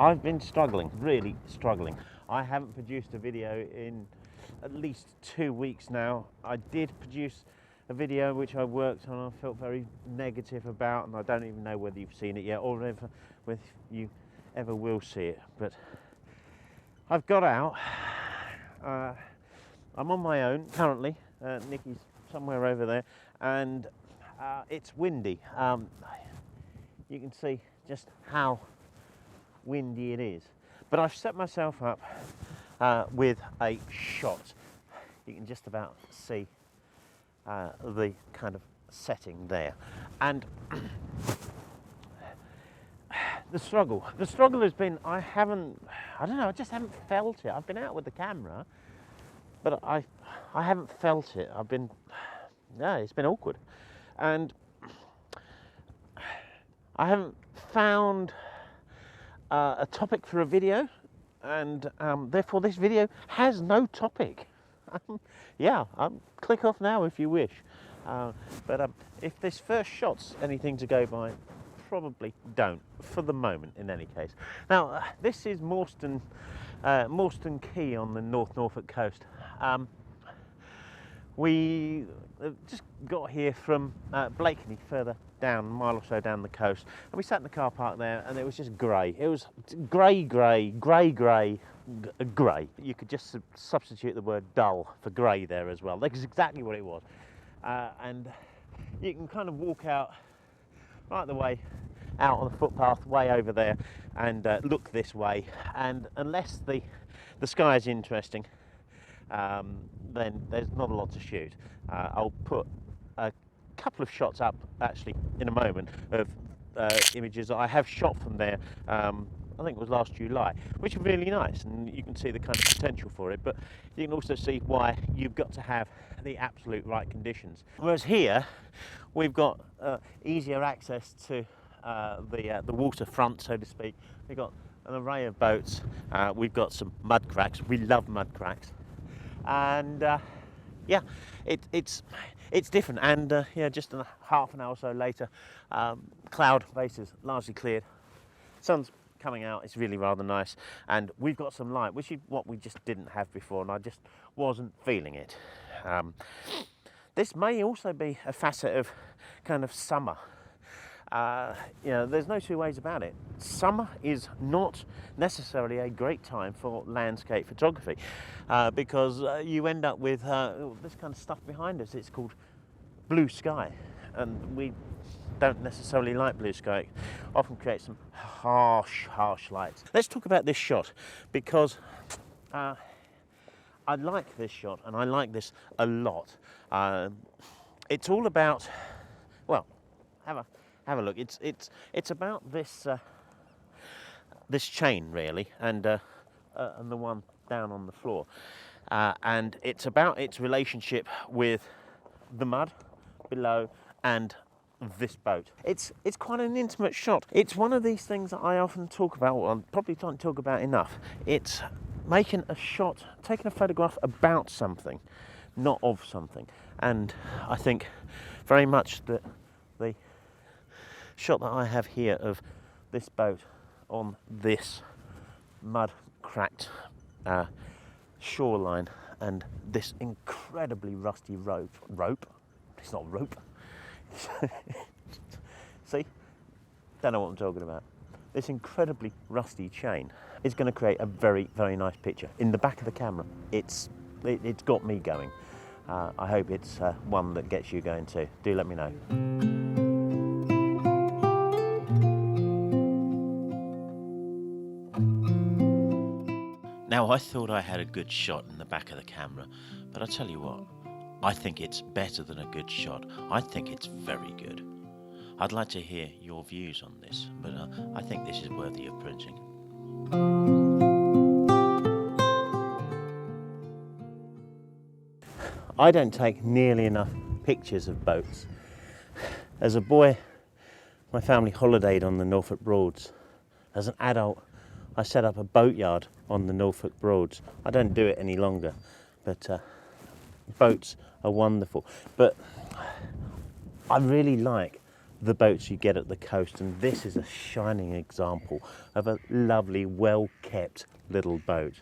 I've been struggling, really struggling. I haven't produced a video in at least 2 weeks now. I did produce a video which I worked on, I felt very negative about, and I don't even know whether you've seen it yet or whether you ever will see it, but I've got out. I'm on my own currently. Nikki's somewhere over there, and it's windy. You can see just how windy it is, but I've set myself up with a shot. You can just about see the kind of setting there, and the struggle has been, I don't know, I just haven't felt it. I've been out with the camera, but I haven't felt it. It's been awkward, and I haven't found a topic for a video, and therefore this video has no topic. Click off now if you wish. But if this first shot's anything to go by, probably don't, for the moment in any case. Now, this is Morstan Quay on the North Norfolk coast. We just got here from Blakeney, further down, a mile or so down the coast, and we sat in the car park there, and it was just grey. It was grey. You could just substitute the word dull for grey there as well. That's exactly what it was. And you can kind of walk out right the way out on the footpath way over there and look this way, and unless the sky is interesting, then there's not a lot to shoot. I'll put a couple of shots up actually in a moment of images that I have shot from there. I think it was last July, which are really nice, and you can see the kind of potential for it, but you can also see why you've got to have the absolute right conditions. Whereas here we've got easier access to the waterfront, so to speak. We've got an array of boats, we've got some mud cracks. We love mud cracks, and it's different. And just a half an hour or so later, cloud base is largely cleared, sun's coming out, it's really rather nice, and we've got some light, which is what we just didn't have before, and I just wasn't feeling it. This may also be a facet of kind of summer. There's no two ways about it. Summer is not necessarily a great time for landscape photography, because you end up with this kind of stuff behind us. It's called blue sky, and we don't necessarily like blue sky. It often creates some harsh lights. Let's talk about this shot, because I like this shot, and I like this a lot. It's all about, well, have a look. It's about this this chain really, and the one down on the floor, and it's about its relationship with the mud below and this boat. It's quite an intimate shot. It's one of these things that I often talk about, or I probably don't talk about enough. It's making a shot, taking a photograph about something, not of something. And I think very much that the shot that I have here of this boat on this mud cracked shoreline, and this incredibly rusty rope. It's not rope. See? Don't know what I'm talking about. This incredibly rusty chain is going to create a very, very nice picture. In the back of the camera, it's got me going. I hope it's one that gets you going too. Do let me know. Now, I thought I had a good shot in the back of the camera, but I tell you what, I think it's better than a good shot. I think it's very good. I'd like to hear your views on this, but I think this is worthy of printing. I don't take nearly enough pictures of boats. As a boy, my family holidayed on the Norfolk Broads. As an adult, I set up a boatyard on the Norfolk Broads. I don't do it any longer, but boats are wonderful. But I really like the boats you get at the coast, and this is a shining example of a lovely, well-kept little boat.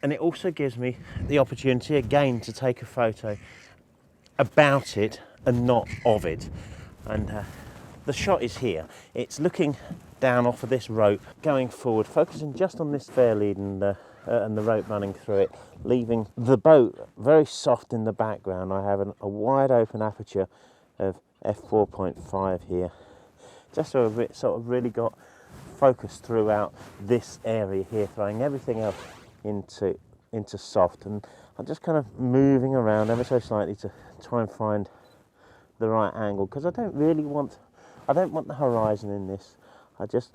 And it also gives me the opportunity again to take a photo about it and not of it. And the shot is here. It's looking down off of this rope, going forward, focusing just on this fair lead and the rope running through it, leaving the boat very soft in the background. I have a wide open aperture of f4.5 here, just so it sort of really got focus throughout this area here, throwing everything else into soft. And I'm just kind of moving around ever so slightly to try and find the right angle, because I don't want the horizon in this. I just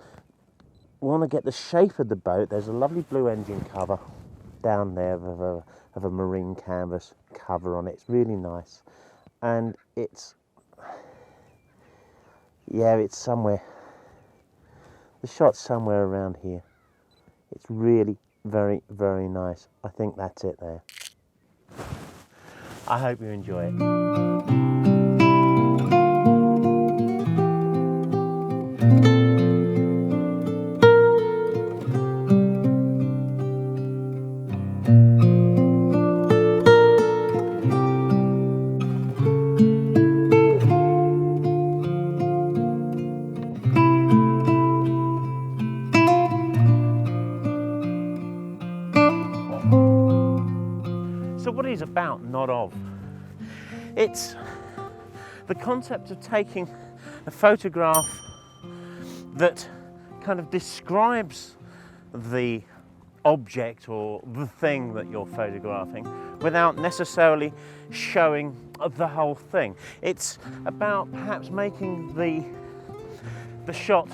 want to get the shape of the boat. There's a lovely blue engine cover down there of a marine canvas cover on it. It's really nice, and it's somewhere, the shot's somewhere around here. It's really very, very nice. I think that's it there. I hope you enjoy it. So what is about, not of? It's the concept of taking a photograph that kind of describes the object or the thing that you're photographing without necessarily showing the whole thing. It's about perhaps making the shot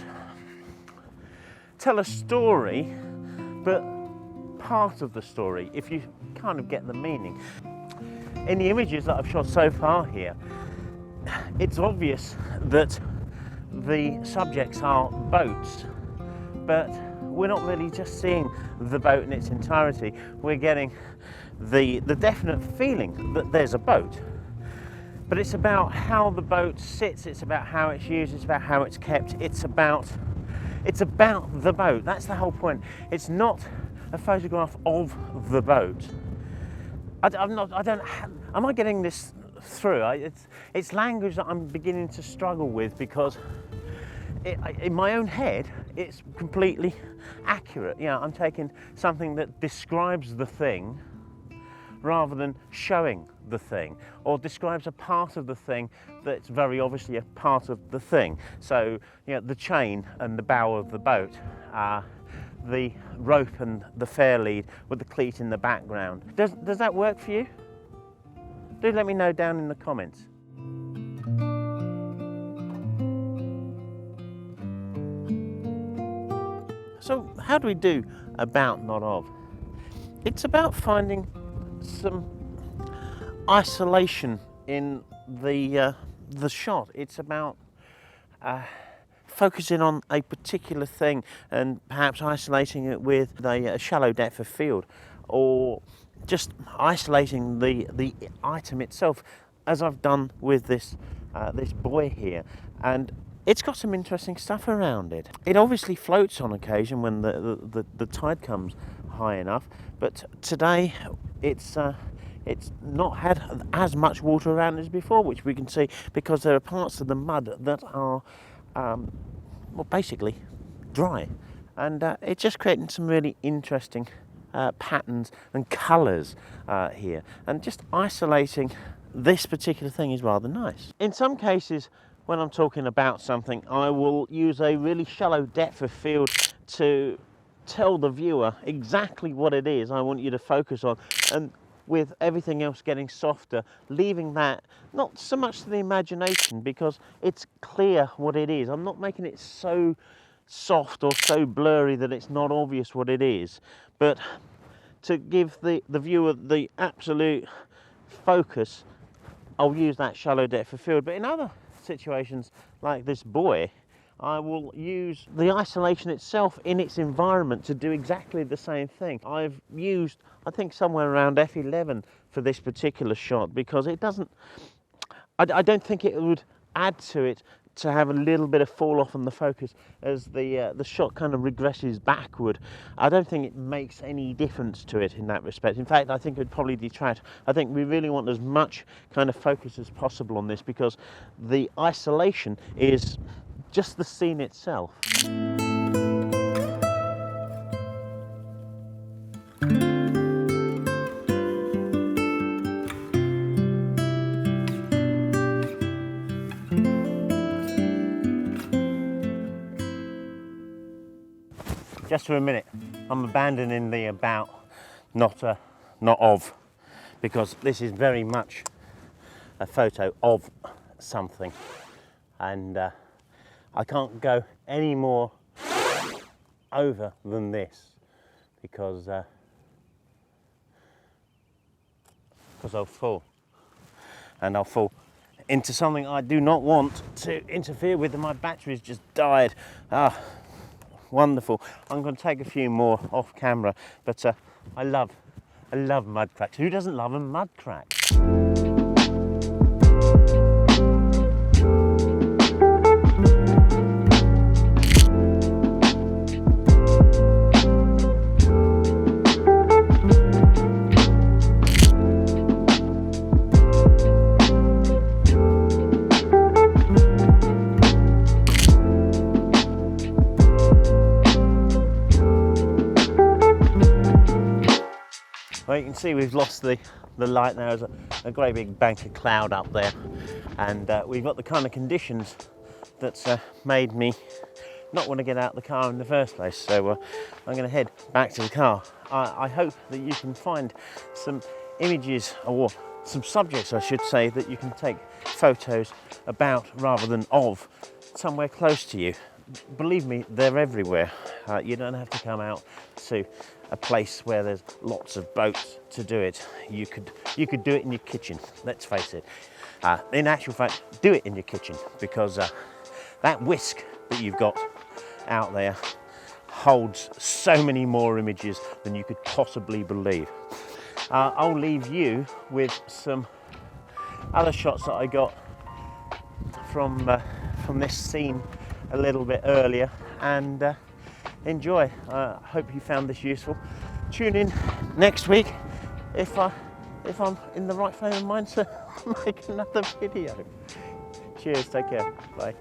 tell a story, but part of the story, if you kind of get the meaning. In the images that I've shot so far here, it's obvious that the subjects are boats, but we're not really just seeing the boat in its entirety. We're getting the definite feeling that there's a boat. But it's about how the boat sits, it's about how it's used, it's about how it's kept, it's about the boat. That's the whole point. It's not a photograph of the boat. Am I getting this through? It's language that I'm beginning to struggle with, because in my own head, it's completely accurate. Yeah, I'm taking something that describes the thing rather than showing the thing, or describes a part of the thing that's very obviously a part of the thing. So, you know, the chain and the bow of the boat, the rope and the fair lead with the cleat in the background. Does that work for you? Do let me know down in the comments. So how do we do about, not of? It's about finding some isolation in the shot. It's about focusing on a particular thing and perhaps isolating it with a shallow depth of field, or just isolating the item itself, as I've done with this buoy here. And it's got some interesting stuff around it. It obviously floats on occasion when the tide comes high enough, but today it's not had as much water around as before, which we can see because there are parts of the mud that are well, basically dry, and it's just creating some really interesting patterns and colours here, and just isolating this particular thing is rather nice. In some cases, when I'm talking about something, I will use a really shallow depth of field to tell the viewer exactly what it is I want you to focus on, and with everything else getting softer, leaving that not so much to the imagination, because it's clear what it is. I'm not making it so soft or so blurry that it's not obvious what it is, but to give the viewer the absolute focus, I'll use that shallow depth of field. But in other situations like this buoy, I will use the isolation itself in its environment to do exactly the same thing. I've used, I think, somewhere around f11 for this particular shot, because it doesn't, I don't think it would add to it to have a little bit of fall off on the focus as the shot kind of regresses backward. I don't think it makes any difference to it in that respect. In fact, I think it would probably detract. I think we really want as much kind of focus as possible on this, because the isolation is just the scene itself. Just for a minute, I'm abandoning the about, not of, because this is very much a photo of something, and I can't go any more over than this, because I'll fall, and I'll fall into something I do not want to interfere with, and my battery's just died. Wonderful. I'm going to take a few more off camera, but I love mud cracks. Who doesn't love a mud crack? Well, you can see we've lost the light now. There's a great big bank of cloud up there, and we've got the kind of conditions that's made me not want to get out of the car in the first place. So I'm going to head back to the car. I hope that you can find some images, or some subjects I should say, that you can take photos about rather than of, somewhere close to you. Believe me, they're everywhere. You don't have to come out to a place where there's lots of boats to do it. You could do it in your kitchen, let's face it. In actual fact, do it in your kitchen, because that whisk that you've got out there holds so many more images than you could possibly believe. I'll leave you with some other shots that I got from this scene a little bit earlier, and enjoy. I hope you found this useful. Tune in next week if I'm in the right frame of mind to make another video. Cheers, take care, bye.